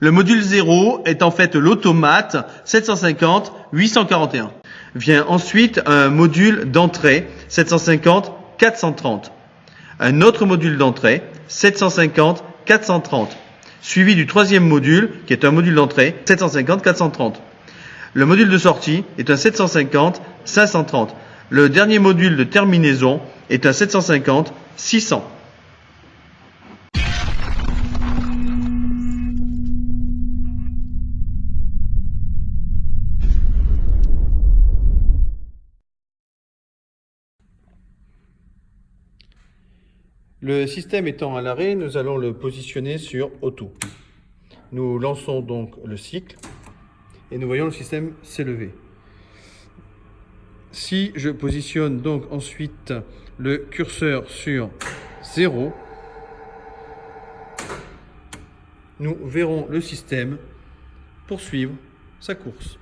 Le module 0 est en fait l'automate 750-841. Vient ensuite un module d'entrée 750-430. Un autre module d'entrée 750-430. Suivi du troisième module qui est un module d'entrée 750-430. Le module de sortie est un 750-530. Le dernier module de terminaison est un 750-600. Le système étant à l'arrêt, nous allons le positionner sur auto. Nous lançons donc le cycle et nous voyons le système s'élever. Si je positionne donc ensuite le curseur sur 0, nous verrons le système poursuivre sa course.